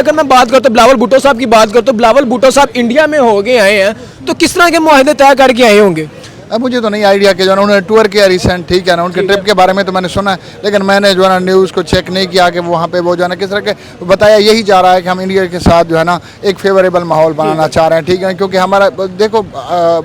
अगर मैं बात करता हूँ बिलावल भुट्टो साहब की बात करता हूँ, बिलावल भुट्टो साहब इंडिया में हो गए आए हैं, तो किस तरह के मुआहदे तय करके आए होंगे? अब मुझे तो नहीं आइडिया कि जो है ना उन्होंने टूर किया रिसेंट, ठीक है ना, उनके ट्रिप के बारे में तो मैंने सुना है, लेकिन मैंने जो है ना न्यूज़ को चेक नहीं किया कि वहाँ पे वो जो है ना किस तरह के बताया यही जा रहा है कि हम इंडिया के साथ जो है ना एक फेवरेबल माहौल बनाना चाह रहे हैं, ठीक है, क्योंकि हमारा देखो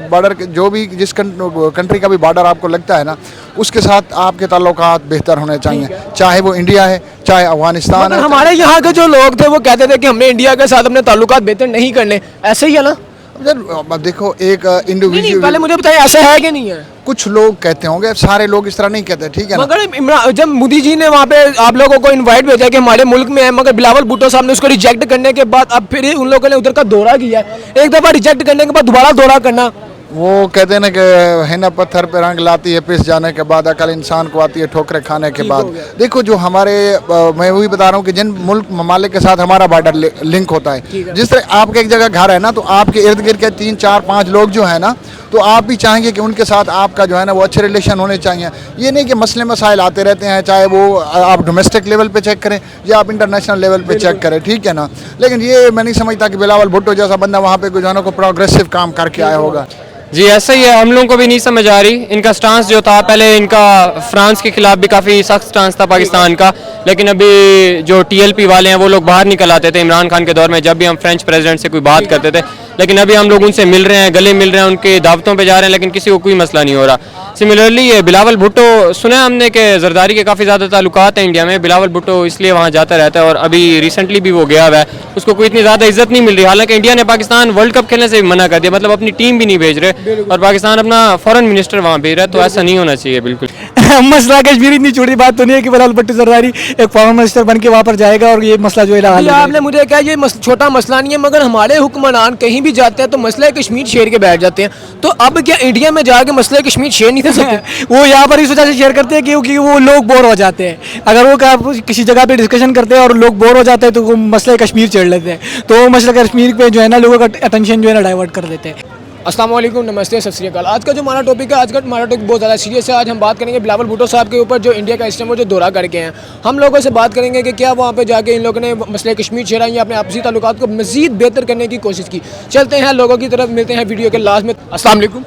बॉर्डर जो भी जिस कंट्री का भी बॉर्डर आपको लगता है ना उसके साथ आपके ताल्लुकात बेहतर होने चाहिए, चाहे वो इंडिया है चाहे अफगानिस्तान है। हमारे यहाँ के जो लोग थे वो कहते थे कि हमने इंडिया के साथ अपने ताल्लुकात बेहतर नहीं करने, ऐसे ही है ना? देखो एक इंडिविजुअल, पहले मुझे बताइए ऐसा है कि नहीं है? कुछ लोग कहते होंगे, सारे लोग इस तरह नहीं कहते, ठीक है ना। मगर जब मोदी जी ने वहाँ पे आप लोगों को इनवाइट भेजा कि हमारे मुल्क में है, मगर बिलावल भुट्टो साहब ने उसको रिजेक्ट करने के बाद अब फिर उन लोगों ने उधर का दौरा किया है, एक दफ़ा रिजेक्ट करने के बाद दोबारा दौरा करना। वो कहते हैं ना कि हिना पत्थर पे रंग लाती है पिस जाने के बाद, अकल इंसान को आती है ठोकरे खाने के बाद। देखो जो हमारे मैं वही बता रहा हूँ कि जिन मुल्क ममालिक के साथ हमारा बॉर्डर लिंक होता है, जिस तरह आपके एक जगह घर है ना, तो आपके इर्द गिर्द के 3 4 5 लोग जो है ना, तो आप भी चाहेंगे कि उनके साथ आपका जो है ना वो अच्छे रिलेशन होने चाहिए। ये नहीं कि मसले मसाइल आते रहते हैं, चाहे वो आप डोमेस्टिक लेवल पे चेक करें या आप इंटरनेशनल लेवल पे चेक करें, ठीक है ना। लेकिन ये मैं नहीं समझता कि बिलावल भुट्टो जैसा बंदा वहाँ पे जो है ना को प्रोग्रेसिव काम करके आया होगा। जी ऐसा ही है, हम लोगों को भी नहीं समझ आ रही इनका स्टांस जो था। पहले इनका फ्रांस के खिलाफ भी काफ़ी सख्त स्टांस था पाकिस्तान का, लेकिन अभी जो टीएलपी वाले हैं वो लोग बाहर निकल आते थे इमरान खान के दौर में, जब भी हम फ्रेंच प्रेसिडेंट से कोई बात करते थे। लेकिन अभी हम लोग उनसे मिल रहे हैं, गले मिल रहे हैं, उनके दावतों पे जा रहे हैं, लेकिन किसी को कोई मसला नहीं हो रहा। सिमिलरली ये बिलावल भुट्टो, सुना है हमने कि जरदारी के काफ़ी ज़्यादा ताल्लुकात हैं इंडिया में। बिलावल भुट्टो इसलिए वहाँ जाता रहता है और अभी रिसेंटली भी वो गया हुआ है, उसको कोई इतनी ज़्यादा इज्जत नहीं मिल रही। हालांकि इंडिया ने पाकिस्तान वर्ल्ड कप खेलने से भी मना कर दिया, मतलब अपनी टीम भी नहीं भेज रहे और पाकिस्तान अपना फॉरेन मिनिस्टर वहाँ भेज रहा है, तो ऐसा नहीं होना चाहिए बिल्कुल। मसला कश्मीर इतनी छोटी बात तो नहीं है कि बिलावल भुट्टो जरदारी एक फॉरेन मिनिस्टर बन के वहाँ पर जाएगा और ये मसला जो है आपने मुझे कहा ये छोटा मसला नहीं है, मगर हमारे हुक्मरान कहीं भी जाते हैं तो मसला कश्मीर शेयर के बैठ जाते हैं। तो अब क्या इंडिया में जाके मसला कश्मीर शेयर नहीं कर सकते? वो यहाँ पर इस वजह से शेयर करते हैं क्योंकि वो लोग बोर हो जाते हैं। अगर वो किसी जगह पे डिस्कशन करते हैं और लोग बोर हो जाते हैं तो वो मसला कश्मीर छेड़ लेते हैं, तो वो मसला कश्मीर पे जो है ना लोगों का अटेंशन जो है ना डाइवर्ट कर देते हैं। अस्सलाम वालेकुम, नमस्ते, सत श्री अकाल। आज का जो हमारा टॉपिक है, आज का हमारा टॉपिक बहुत ज़्यादा सीरियस है। आज हम बात करेंगे बिलावल भुट्टो साहब के ऊपर, जो इंडिया का इस टाइम वो जो दौरा करके हैं। हम लोगों से बात करेंगे कि क्या वहाँ पे जाके इन लोगों ने मसले कश्मीर छेड़ा या अपने आपसी ताल्लुकात को मज़ीद बेहतर करने की कोशिश की। चलते हैं लोगों की तरफ, मिलते हैं वीडियो के लास्ट में। अस्सलाम वालेकुम।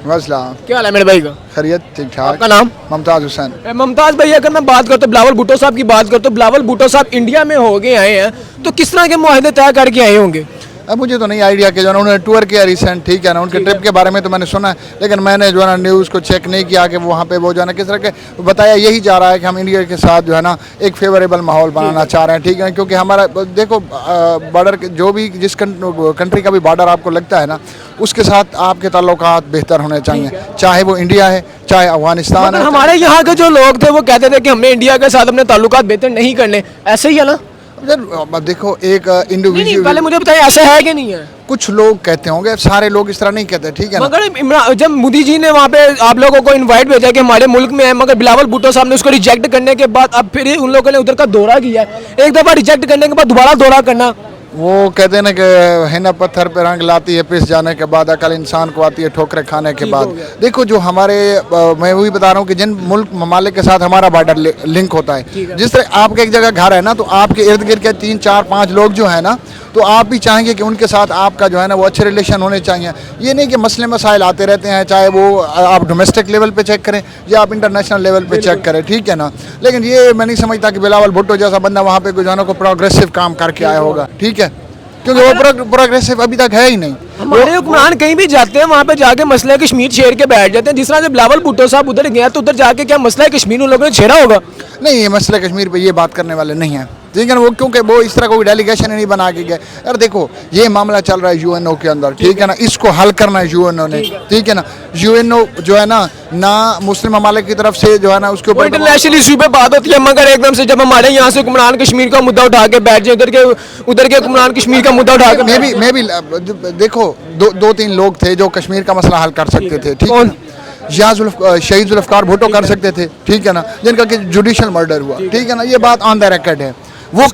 क्या हाल है मेरे भाई का? खैरियत, ठीक ठाक। आपका नाम? मुमताज़ हुसैन। मुमताज़ भाई, अगर मैं बात करता हूँ बिलावल भुट्टो साहब की बात करता हूँ, बिलावल भुट्टो साहब इंडिया में हो गए आए हैं, तो किस तरह के मुआहदे तय करके आए होंगे? अब मुझे तो नहीं आइडिया कि जो है ना उन्होंने टूर किया रिसेंट, ठीक है ना, उनके ट्रिप के बारे में तो मैंने सुना है, लेकिन मैंने जो है ना न्यूज़ को चेक नहीं किया कि वहाँ पे वो जो है ना किस तरह के बताया यही जा रहा है कि हम इंडिया के साथ जो है ना एक फेवरेबल माहौल बनाना चाह रहे हैं, ठीक है, क्योंकि हमारा देखो बॉर्डर जो भी जिस कंट्री का भी बॉर्डर आपको लगता है ना उसके साथ आपके ताल्लुकात बेहतर होने चाहिए, चाहे वो इंडिया है चाहे अफगानिस्तान है। हमारे यहाँ के जो लोग थे वो कहते थे कि हमने इंडिया के साथ अपने ताल्लुकात बेहतर नहीं करने, ऐसे ही है ना? देखो एक इंडिविजुअल, पहले मुझे बताइए ऐसा है कि नहीं है? कुछ लोग कहते होंगे, सारे लोग इस तरह नहीं कहते, ठीक है। मगर जब मोदी जी ने वहाँ पे आप लोगों को इनवाइट भेजा कि हमारे मुल्क में है, मगर बिलावल भुट्टो साहब ने उसको रिजेक्ट करने के बाद अब फिर उन लोगों ने उधर का दौरा किया है, एक दफ़ा रिजेक्ट करने के बाद दोबारा दौरा करना। वो कहते हैं ना कि हिना पत्थर पे रंग लाती है पिस जाने के बाद, अकल इंसान को आती है ठोकरे खाने के बाद। देखो जो हमारे मैं वही बता रहा हूँ कि जिन मुल्क ममालिक के साथ हमारा बॉर्डर लिंक होता है, जिस तरह आपके एक जगह घर है ना, तो आपके इर्द गिर्द के 3 4 5 लोग जो है ना, तो आप भी चाहेंगे कि उनके साथ आपका जो है ना वो अच्छे रिलेशन होने चाहिए। ये नहीं कि मसले मसाइल आते रहते हैं, चाहे वो आप डोमेस्टिक लेवल पे चेक करें या आप इंटरनेशनल लेवल पे चेक करें, ठीक है ना। लेकिन ये मैं नहीं समझता कि बिलावल भुट्टो जैसा बंदा वहाँ पे जो है ना को प्रोग्रेसिव काम करके आया होगा, ठीक है, क्योंकि वो प्रोग्रेसिव अभी तक है ही नहीं। हमारे हुक्मरान कहीं भी जाते हैं वहाँ पे जाके मसला कश्मीर छेड़ के बैठ जाते हैं। जिस तरह से बिलावल भुट्टो साहब उधर गया तो उधर जाके क्या मसला कश्मीर उन लोगों ने छेड़ा होगा? नहीं, ये मसला कश्मीर पे ये बात करने वाले नहीं हैं, ठीक है ना, वो क्योंकि वो इस तरह कोई डेलीगेशन ही नहीं बना के गए। यार देखो ये मामला चल रहा है यूएनओ के अंदर, ठीक है ना, इसको हल करना है यूएनओ ने, ठीक है ना। यूएनओ जो है ना मुस्लिम ममालिक की तरफ से जो है ना उसके ऊपर इंटरनेशनल इशू पे बात होती है, मगर एकदम से जब हमारे यहाँ से हुक्मरान कश्मीर का मुद्दा उठा के बैठ जाए, उधर के हुक्मरान कश्मीर का मुद्दा उठा के मैं भी देखो 2-3 लोग थे जो कश्मीर का मसला हल कर सकते थे, ठीक है। शहीद जुल्फ़िकार भुट्टो कर सकते थे, ठीक है ना, जिनका कि जुडिशल मर्डर हुआ, ठीक है ना, ये बात ऑन द रिकॉर्ड है। वो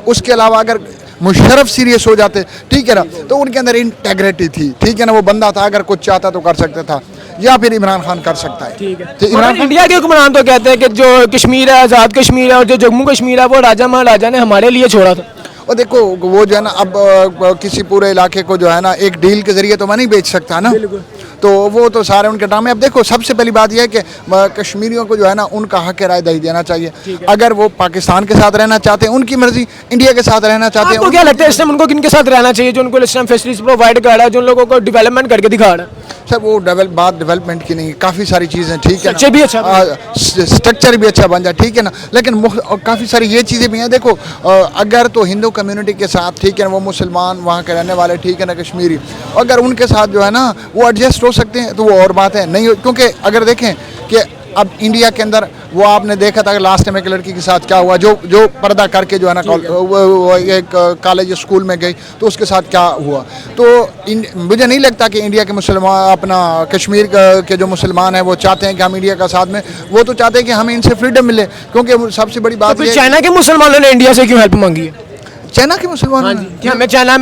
उसके अलावा अगर मुशर्रफ सीरियस हो जाते, ठीक है ना, तो उनके अंदर इंटेग्रिटी थी, ठीक है ना, वो बंदा था, अगर कुछ चाहता तो कर सकता था, या फिर इमरान खान कर सकता है, ठीक है। तो इमरान इंडिया के हुक्मरान तो कहते हैं कि जो कश्मीर है, आज़ाद कश्मीर है, और जो जम्मू कश्मीर है वो राजा महाराजा ने हमारे लिए छोड़ा था। और देखो वो जो है ना अब किसी पूरे इलाके को जो है ना एक डील के जरिए तो मैं नहीं बेच सकता ना, तो वो तो सारे उनके ड्रामे। अब देखो सबसे पहली बात यह है कि कश्मीरियों को जो है ना उनका हक राय दही देना चाहिए। अगर वो पाकिस्तान के साथ रहना चाहते हैं उनकी मर्जी, इंडिया के साथ रहना चाहते हैं आपको क्या लगता है इस टाइम उनको किनके साथ रहना चाहिए जो उनको इस टाइम फैसिलिटीज प्रोवाइड कर रहा है, जो उन लोगों को डेवलपमेंट करके दिखा रहा है? सर वो बात डेवलपमेंट की नहीं, काफ़ी सारी चीज़ें ठीक है, स्ट्रक्चर भी अच्छा स्ट्रक्चर भी अच्छा बन जाए ठीक है ना, लेकिन काफ़ी सारी ये चीज़ें भी हैं। देखो अगर तो हिंदू कम्युनिटी के साथ ठीक है ना, वो मुसलमान वहाँ के रहने वाले ठीक है ना कश्मीरी, अगर उनके साथ जो है ना वो एडजस्ट हो सकते हैं तो वो और बात है, नहीं क्योंकि अगर देखें कि अब इंडिया के अंदर वो आपने देखा था कि लास्ट टाइम एक लड़की के साथ क्या हुआ, जो पर्दा करके जो है ना वो एक कॉलेज स्कूल में गई तो उसके साथ क्या हुआ। तो मुझे नहीं लगता कि इंडिया के मुसलमान अपना कश्मीर के जो मुसलमान हैं वो चाहते हैं कि हम इंडिया का साथ में, वो तो चाहते हैं कि हमें इनसे फ्रीडम मिले, क्योंकि सबसे बड़ी बात तो चाइना के मुसलमानों ने इंडिया से क्यों हेल्प मांगी है? चाइना के मुसलमान कि हमने चाइना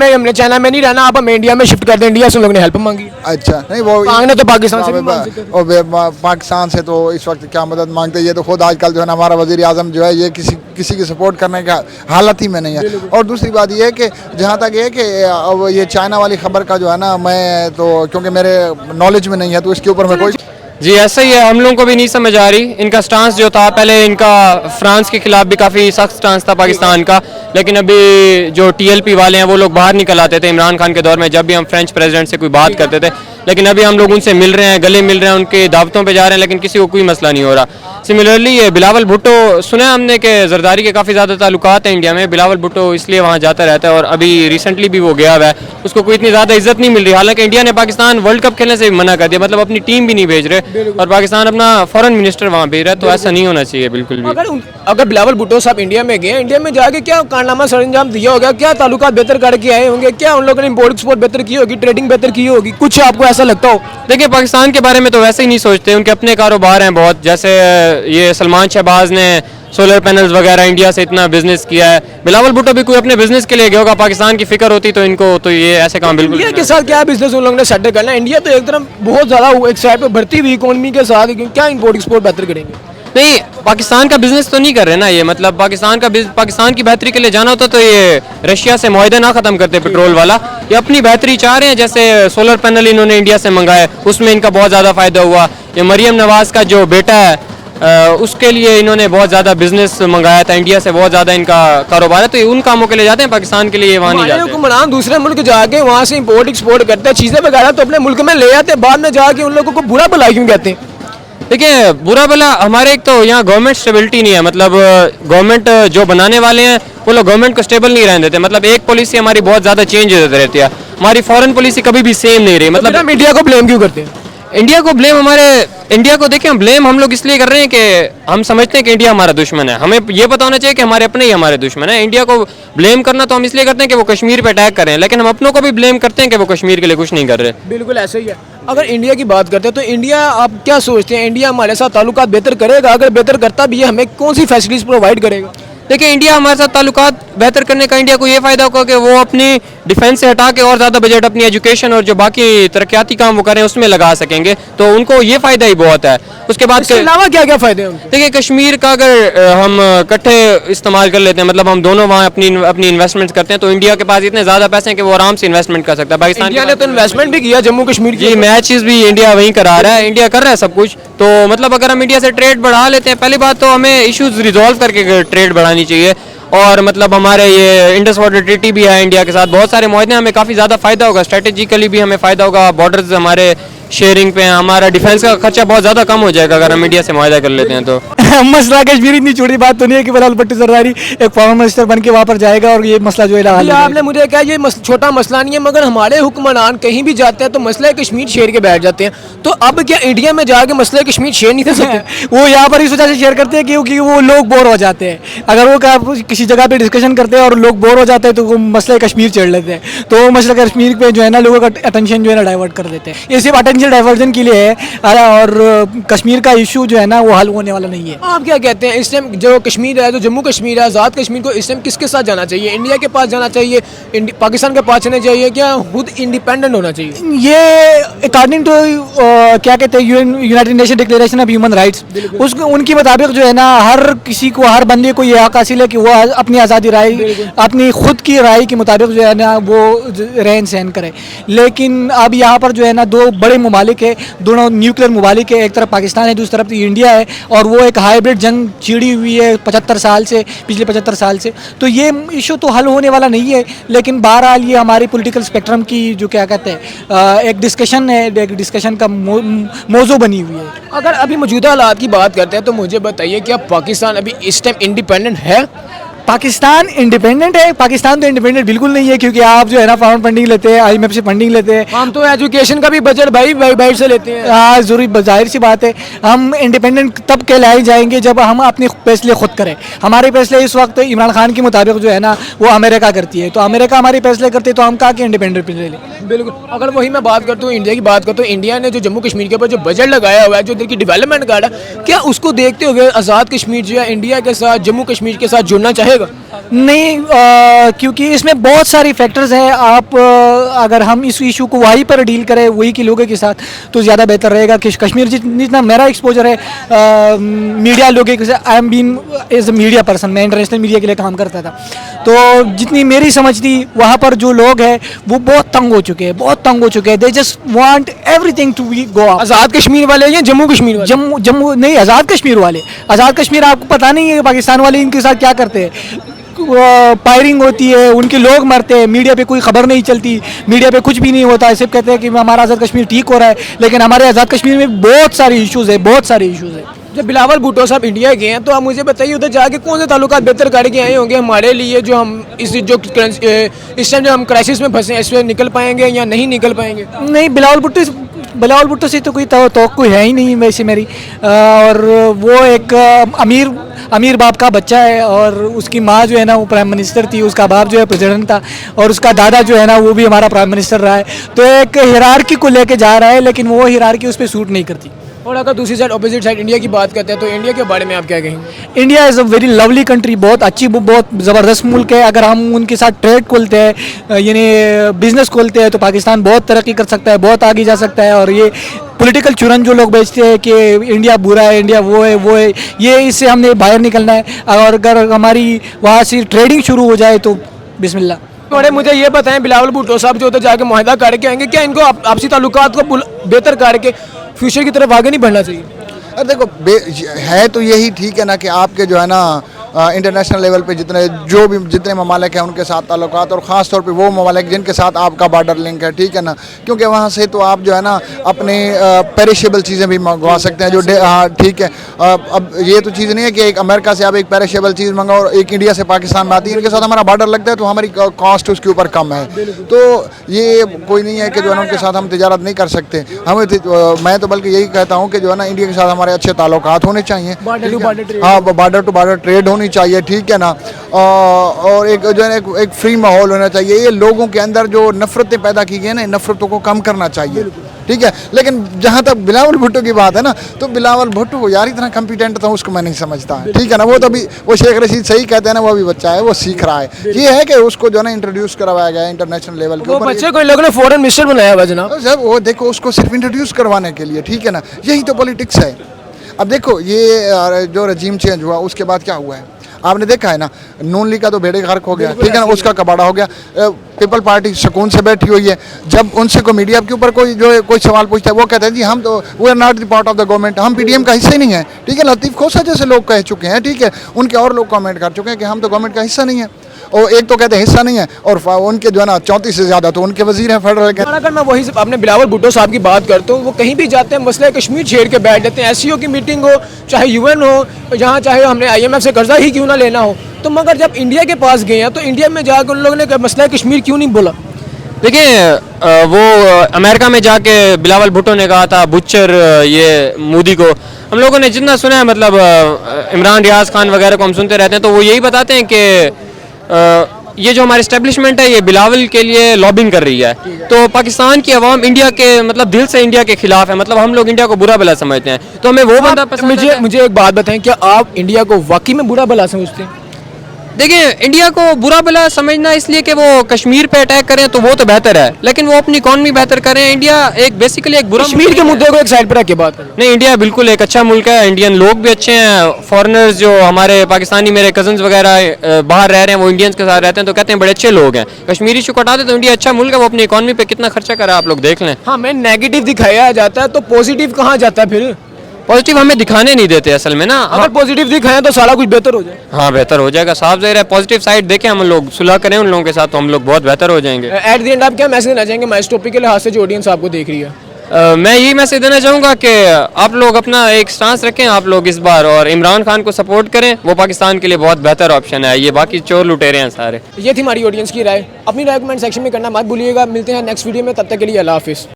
में नहीं रहना, आप हमें इंडिया में शिफ्ट कर दें, इंडिया से उन लोगों ने हेल्प मांगी। अच्छा नहीं वो मांगने तो पाकिस्तान से भी मांग सकते थे। पाकिस्तान से तो इस वक्त क्या मदद मांगते हैं, ये तो खुद आजकल जो है ना हमारा वजीर आजम जो है ये किसी की सपोर्ट करने का हालत ही में नहीं है। और दूसरी बात ये है कि जहाँ तक ये कि अब ये चाइना वाली खबर का जो है ना मैं तो क्योंकि मेरे नॉलेज में नहीं है तो इसके ऊपर मैं कोई जी ऐसा ही है, हम लोगों को भी नहीं समझ आ रही इनका स्टांस जो था। पहले इनका फ्रांस के खिलाफ भी काफ़ी सख्त स्टांस था पाकिस्तान का, लेकिन अभी जो टीएलपी वाले हैं वो लोग बाहर निकल आते थे इमरान खान के दौर में, जब भी हम फ्रेंच प्रेसिडेंट से कोई बात करते थे। लेकिन अभी हम लोग उनसे मिल रहे हैं, गले मिल रहे हैं, उनके दावतों पे जा रहे हैं, लेकिन किसी को कोई मसला नहीं हो रहा। सिमिलरली ये बिलावल भुट्टो, सुना हमने कि जरदारी के काफ़ी ज़्यादा ताल्लुकात हैं इंडिया में, बिलावल भुट्टो इसलिए वहाँ जाता रहता है और अभी रिसेंटली भी वो गया हुआ है, उसको कोई इतनी ज़्यादा इज्जत नहीं मिल रही। हालांकि इंडिया ने पाकिस्तान वर्ल्ड कप खेलने से भी मना कर दिया, मतलब अपनी टीम भी नहीं भेज रहे और पाकिस्तान अपना फॉरेन मिनिस्टर वहाँ भेज रहा है, तो ऐसा नहीं होना चाहिए बिल्कुल भी। अगर बिलावल भुट्टो साहब इंडिया में गए, इंडिया में जाके क्या कारनामा सरंजाम दिया होगा, क्या ताल्लुकात बेहतर करके आए होंगे, क्या उन लोगों ने इम्पोर्ट एक्सपोर्ट बेहतर की होगी, ट्रेडिंग बेहतर की होगी, कुछ आपको ऐसा लगता हो? देखिए पाकिस्तान के बारे में तो वैसे ही नहीं सोचते, उनके अपने कारोबार हैं बहुत, जैसे ये सलमान शहबाज ने सोलर पैनल्स वगैरह इंडिया से इतना बिजनेस किया है। बिलावल भुट्टो भी कोई अपने बिजनेस के लिए गया होगा, पाकिस्तान की फिक्र होती तो इनको तो ये ऐसे काम बिल्कुल इंडिया के साथ क्या बिजनेस उन लोगों ने सेटल करना है? इंडिया तो एक तरफ बहुत ज़्यादा एक साइड पे बढ़ती हुई इकोनॉमी के साथ क्या इम्पोर्ट एक्सपोर्ट बेहतर करेंगे? नहीं, पाकिस्तान का बिजनेस तो नहीं कर रहे ना ये, मतलब पाकिस्तान की बेहतरी के लिए जाना होता तो ये रशिया से मुआहदा ना ख़त्म करते पेट्रोल वाला, ये अपनी बेहतरी चाह रहे हैं। जैसे सोलर पैनल इन्होंने इंडिया से मंगाए, उसमें इनका बहुत ज़्यादा फ़ायदा हुआ। ये मरियम नवाज़ का जो बेटा है उसके लिए इन्होंने बहुत ज़्यादा बिजनेस मंगाया था, इंडिया से बहुत ज़्यादा इनका कारोबार है, तो ये उन कामों के लिए जाते हैं, पाकिस्तान के लिए वहाँ नहीं जाते। हुक्मरान दूसरे मुल्क जाके वहाँ से इम्पोर्ट एक्सपोर्ट करते हैं चीज़ें वगैरह, तो अपने मुल्क में ले आते हैं, बाद में जाके उन लोगों को बुरा भला क्यों कहते हैं? देखिए बुरा भला हमारे एक तो यहाँ गवर्नमेंट स्टेबिलिटी नहीं है, मतलब गवर्नमेंट जो बनाने वाले हैं वो लोग गवर्नमेंट को स्टेबल नहीं रहने देते, मतलब एक पॉलिसी हमारी बहुत ज़्यादा चेंज होती रहती है, हमारी फॉरेन पॉलिसी कभी भी सेम नहीं रही। मतलब हम इंडिया को ब्लेम क्यों करते हैं? इंडिया को ब्लेम इंडिया को देखें, हम ब्लेम हम लोग इसलिए कर रहे हैं कि हम समझते हैं कि इंडिया हमारा दुश्मन है, हमें ये पता होना चाहिए कि हमारे अपने ही हमारे दुश्मन है। इंडिया को ब्लेम करना तो हम इसलिए करते हैं कि वो कश्मीर पे अटैक कर रहे हैं, लेकिन हम अपनों को भी ब्लेम करते हैं कि वो कश्मीर के लिए कुछ नहीं कर रहे। बिल्कुल ऐसा ही है। अगर इंडिया की बात करते हैं तो इंडिया, आप क्या सोचते हैं, इंडिया हमारे साथ ताल्लुकात बेहतर करेगा? अगर बेहतर करता भी है, हमें कौन सी फैसिलिटीज प्रोवाइड करेगा? देखिए इंडिया हमारे साथ ताल्लुकात बेहतर करने का इंडिया को ये फ़ायदा होगा कि वो अपनी डिफेंस से हटा के और ज़्यादा बजट अपनी एजुकेशन और जो बाकी तरक्याती काम वो करें उसमें लगा सकेंगे, तो उनको ये फ़ायदा ही बहुत है। उसके बाद इसके अलावा क्या क्या फ़ायदे हैं उनके? देखिए कश्मीर का अगर हम इकट्ठे इस्तेमाल कर लेते हैं, मतलब हम दोनों वहाँ अपनी इन्वेस्टमेंट करते हैं, तो इंडिया के पास इतने ज़्यादा पैसे हैं कि वो आराम से इन्वेस्टमेंट कर सकता है। पाकिस्तान इंडिया ने तो इन्वेस्टमेंट भी किया जम्मू कश्मीर की। जी मैचेस भी इंडिया वहीं करा रहा है, इंडिया कर रहा है सब कुछ, तो मतलब अगर हम इंडिया से ट्रेड बढ़ा लेते हैं, पहली बात तो हमें इश्यूज रिजॉल्व करके ट्रेड बढ़ानी चाहिए। और मतलब हमारे ये इंडस वाटर ट्रीटी भी है इंडिया के साथ, बहुत सारे मुआहदे, हमें काफ़ी ज़्यादा फ़ायदा होगा, स्ट्रेटेजिकली भी हमें फ़ायदा होगा, बॉर्डर्स हमारे शेयरिंग पे हैं, हमारा डिफेंस का खर्चा बहुत ज़्यादा कम हो जाएगा अगर हम इंडिया से मुआहदा कर लेते हैं तो। मसला कश्मीर इतनी छोटी बात तो नहीं है कि बिलावल भुट्टो जरदारी एक फॉरेन मिनिस्टर बन के वहाँ पर जाएगा और ये मसला जो है हल हो आपने मुझे कहा ये छोटा मसला नहीं है, मगर हमारे हुक्मरान कहीं भी जाते हैं तो मसला कश्मीर शेयर के बैठ जाते हैं, तो अब क्या इंडिया में जाके मसला कश्मीर शेयर नहीं कर सकते? वो यहाँ पर इस वजह से शेयर करते हैं क्योंकि वो लोग बोर हो जाते हैं। अगर वो किसी जगह पे डिस्कशन करते हैं और लोग बोर हो जाते हैं तो वो मसला कश्मीर चढ़ लेते हैं, तो वो मसला कश्मीर पे जो है ना लोगों का अटेंशन जो है ना डाइवर्ट कर देते हैं। ये सिर्फ पोटेंशियल डाइवर्जन के लिए है, और कश्मीर का इशू जो है ना वो हल होने वाला नहीं है। आप क्या कहते हैं इस टाइम जो कश्मीर है, जो जम्मू कश्मीर है, आज़ाद कश्मीर को इस टाइम किसके साथ जाना चाहिए? इंडिया के पास जाना चाहिए, पाकिस्तान के पास जाना चाहिए, क्या खुद इंडिपेंडेंट होना चाहिए? ये अकॉर्डिंग टू क्या कहते हैं United nation declaration of human rights, उसको उनके मुताबिक जो है ना हर किसी को, हर बंदे को ये हक हासिल है कि वो अपनी आज़ादी राय, अपनी खुद की राय के मुताबिक जो है ना वो रहन सहन करे। लेकिन अब यहाँ पर जो है ना दो बड़े ममालिक है, दोनों न्यूक्लियर ममालिक है, एक तरफ पाकिस्तान है, दूसरी तरफ इंडिया है, और वो एक हाइब्रिड जंग छिड़ी हुई है 75 साल से, पिछले 75 साल से। तो ये इशू तो हल होने वाला नहीं है, लेकिन बहरहाल ये हमारी पॉलिटिकल स्पेक्ट्रम की जो क्या कहते हैं एक डिस्कशन है, एक डिस्कशन का मौजू बनी हुई है। अगर अभी मौजूदा हालात की बात करते हैं तो मुझे बताइए क्या पाकिस्तान अभी इस टाइम इंडिपेंडेंट है? पाकिस्तान इंडिपेंडेंट है? पाकिस्तान तो इंडिपेंडेंट बिल्कुल नहीं है, क्योंकि आप जो है ना फॉरेन फंडिंग लेते हैं, IMF से फंडिंग लेते हैं। हम तो एजुकेशन का भी बजट भाई बाहर से लेते हैं। हाँ जरूर, जाहिर सी बात है। हम इंडिपेंडेंट तब कहलाए जाएंगे जब हम अपने फैसले खुद करें। हमारे फैसले इस वक्त इमरान खान के मुताबिक जो है ना वो अमेरिका करती है, तो अमेरिका हमारे फैसले करती है, तो हम कहा कि इंडिपेंडेंट ले लें। बिल्कुल। अगर वही मैं बात करता हूँ, इंडिया की बात करता हूँ, इंडिया ने जो जम्मू कश्मीर के ऊपर जो बजट लगाया हुआ है, जो इधर की डेवलपमेंट का है, क्या उसको देखते हुए आज़ाद कश्मीर जो है इंडिया के साथ, जम्मू कश्मीर के साथ जुड़ना चाहेगा? नहीं, क्योंकि इसमें बहुत सारी फैक्टर्स हैं। आप अगर हम इस इशू को वहीं पर डील करें, वही के लोगों के साथ, तो ज़्यादा बेहतर रहेगा। कि कश्मीर जितना मेरा एक्सपोजर है मीडिया लोगों के साथ, I am been as a media person, मैं इंटरनेशनल मीडिया के लिए काम करता था, तो जितनी मेरी समझ थी वहाँ पर जो लोग हैं वो बहुत तंग हो चुके हैं, बहुत तंग हो चुके हैं। They just want everything to be go out. Azad Kashmir वाले या जम्मू कश्मीर वाले? जम्मू नहीं, आज़ाद कश्मीर वाले। आज़ाद कश्मीर आपको पता नहीं है पाकिस्तान वाले इनके साथ क्या करते हैं। फायरिंग होती है, उनके लोग मरते हैं, मीडिया पे कोई खबर नहीं चलती, मीडिया पे कुछ भी नहीं होता है, सिर्फ कहते हैं कि हमारा आज़ाद कश्मीर ठीक हो रहा है, लेकिन हमारे आज़ाद कश्मीर में बहुत सारे इश्यूज़ है, बहुत सारे इश्यूज़ है। जब बिलावल भुट्टो साहब इंडिया गए हैं तो आप मुझे बताइए उधर जाके कौन से ताल्लुकात बेहतर करके आए होंगे हमारे लिए, जो हम इस टाइम जो हम क्राइसिस में फंसे हैं इसमें निकल पाएंगे या नहीं निकल पाएंगे? नहीं, बिलावल भुट्टो से तो कोई तवक्को है ही नहीं वैसे मेरी। और वो एक अमीर बाप का बच्चा है, और उसकी माँ जो है ना वो प्राइम मिनिस्टर थी, उसका बाप जो है प्रेसिडेंट था, और उसका दादा जो है ना वो भी हमारा प्राइम मिनिस्टर रहा है। तो एक हिरार्की को लेके जा रहा है, लेकिन वो हिरार्की उस पर सूट नहीं करती। और अगर दूसरी साइड अपोजिट साइड इंडिया की बात करते हैं तो इंडिया के बारे में आप क्या कहेंगे? India is a very lovely country, बहुत अच्छी, बहुत ज़बरदस्त मुल्क है। अगर हम उनके साथ ट्रेड खोलते हैं, यानी बिजनेस खोलते हैं, तो पाकिस्तान बहुत तरक्की कर सकता है, बहुत आगे जा सकता है। और ये पॉलिटिकल चुरन जो लोग बेचते हैं कि इंडिया बुरा है, इंडिया वो है, ये इससे हमने बाहर निकलना है। और अगर हमारी वहाँ से ट्रेडिंग शुरू हो जाए तो बिस्मिल्लाह। थोड़े मुझे ये बताएं, बिलावल भुट्टो साहब जो उधर जाके मुआहदा करके आएंगे, क्या इनको आपसी ताल्लुकात को बेहतर करके फ्यूचर की तरफ आगे नहीं बढ़ना चाहिए? अरे देखो, है तो यही ठीक है ना कि आपके जो है ना इंटरनेशनल लेवल पे जितने ममालिक हैं उनके साथ ताल्लुकात, और ख़ास तौर पे वो ममालिक जिनके साथ आपका बॉर्डर लिंक है, ठीक है ना, क्योंकि वहाँ से तो आप जो है ना अपने पेरिशेबल चीज़ें भी मंगवा सकते हैं, जो हाँ ठीक है। अब ये तो चीज़ नहीं है कि एक अमेरिका से आप एक पेरिशेबल चीज़ मंगाओ और एक इंडिया से पाकिस्तान में आती है, इनके साथ हमारा बॉर्डर लगता है तो हमारी कॉस्ट उसके ऊपर कम है। तो ये कोई नहीं है कि जो है ना उनके साथ हम तिजारत नहीं कर सकते। मैं तो बल्कि यही कहता हूँ कि जो है ना इंडिया के साथ हमारे अच्छे ताल्लुकात होने चाहिए, हाँ, बॉर्डर टू बॉर्डर ट्रेड होनी चाहिए, ठीक है ना। और एक जो है एक फ्री माहौल होना चाहिए। ये लोगों के अंदर जो नफरतें पैदा की गई हैं ना, इन नफरतों को कम करना चाहिए, ठीक है। लेकिन जहाँ तक बिलावल भुट्टो की बात है ना, तो बिलावल भुट्टो यार इतना कॉम्पिटेंट था, उसको मैं नहीं समझता, ठीक है ना। वो तो अभी वो शेख रशीद सही कहते हैं ना, वो अभी बच्चा है, वो सीख रहा है। ये है कि उसको जो है ना इंट्रोड्यूस करवाया गया है इंटरनेशनल लेवल के ऊपर। बच्चे को लोगों ने फॉरेन मिनिस्टर बनाया हुआ जनाब। जब वो देखो उसको सिर्फ इंट्रोड्यूस करवाने के लिए, ठीक है ना, यही तो पॉलिटिक्स है। अब देखो ये जो रजीम चेंज हुआ उसके बाद क्या हुआ है आपने देखा है ना, नून लीग का तो भेड़े गर्क हो गया, ठीक है ना, उसका कबाड़ा हो गया। पीपल पार्टी सुकून से बैठी हुई है। जब उनसे कोई मीडिया के ऊपर कोई सवाल पूछता है, वो कहते हैं जी हम तो we are not the part of the government, हम पीडीएम का हिस्सा ही नहीं है, ठीक है। लतीफ़ खोसा जैसे लोग कह चुके हैं, ठीक है, उनके और लोग कमेंट कर चुके हैं कि हम तो गवर्नमेंट का हिस्सा नहीं है। और एक तो कहते हैं हिस्सा नहीं है, और उनके जो है ना 34 से ज़्यादा तो उनके वजीर हैं फेडरल के। अगर मैं वही अपने बिलावल भुट्टो साहब की बात करता हूँ, वो कहीं भी जाते हैं मसला कश्मीर छेड़ के बैठ जाते हैं। एससीओ की मीटिंग हो, चाहे यूएन हो, जहाँ चाहे हमने IMF से कर्जा ही क्यों ना लेना हो, तो मगर जब इंडिया के पास गए हैं तो इंडिया में जाकर उन लोगों ने मसला कश्मीर क्यों नहीं बोला? देखिए वो अमेरिका में जाके बिलावल भुट्टो ने कहा था बुच्चर ये मोदी को, हम लोगों ने जितना सुना है, मतलब इमरान रियाज खान वगैरह को हम सुनते रहते हैं, तो वो यही बताते हैं कि ये जो हमारी स्टैब्लिशमेंट है ये बिलावल के लिए लॉबिंग कर रही है, तो पाकिस्तान की आवाम इंडिया के मतलब दिल से इंडिया के खिलाफ है, मतलब हम लोग इंडिया को बुरा भला समझते हैं, तो हमें वो बंदा पसंद मुझे मुझे एक बात बताएं, क्या आप इंडिया को वाकई में बुरा भला समझते हैं? देखिए, इंडिया को बुरा भला समझना इसलिए कि वो कश्मीर पे अटैक करें तो वो तो बेहतर है, लेकिन वो अपनी इकॉनमी बेहतर करें। इंडिया एक बेसिकली एक बुरा कश्मीर के मुद्दे को एक साइड पर रख के बात करें। नहीं, इंडिया बिल्कुल एक अच्छा मुल्क है, इंडियन लोग भी अच्छे हैं, फॉरेनर्स जो हमारे पाकिस्तानी मेरे कजन्स वगैरह बाहर रह रहे हैं वो इंडियंस के साथ रहते हैं तो कहते हैं बड़े अच्छे लोग हैं। कश्मीरी इशू को हटा दें तो इंडिया अच्छा मुल्क है, वो अपनी इकॉनमी पे कितना खर्चा कर रहा है आप लोग देख लें। हाँ, मैं नेगेटिव दिखाया जाता है तो पॉजिटिव कहाँ जाता है फिर? पॉजिटिव हमें दिखाने नहीं देते असल में ना। अगर पॉजिटिव दिखाएं तो सारा कुछ बेहतर हो जाए। हाँ, बेहतर हो जाएगा, साफ ज़ाहिर है। पॉजिटिव साइड देखें, हम लोग सुलह करें उन लोगों के साथ तो हम लोग बहुत बेहतर हो जाएंगे। एट द एंड आप क्या मैसेज देना चाहेंगे मैच टॉपिक के लिहाज से जो ऑडियंस आपको देख रही है? मैं यही मैसेज देना चाहूँगा कि आप लोग अपना एक स्टांस रखें आप लोग इस बार, और इमरान खान को सपोर्ट करें, वो पाकिस्तान के लिए बहुत बेहतर ऑप्शन है। ये बाकी चोर लुटेरे हैं सारे। ये थी हमारी ऑडियंस की राय। अपनी राय कमेंट सेक्शन में करना मत भूलिएगा। मिलते हैं नेक्स्ट वीडियो में, तब तक के लिए अल्लाह हाफिज़।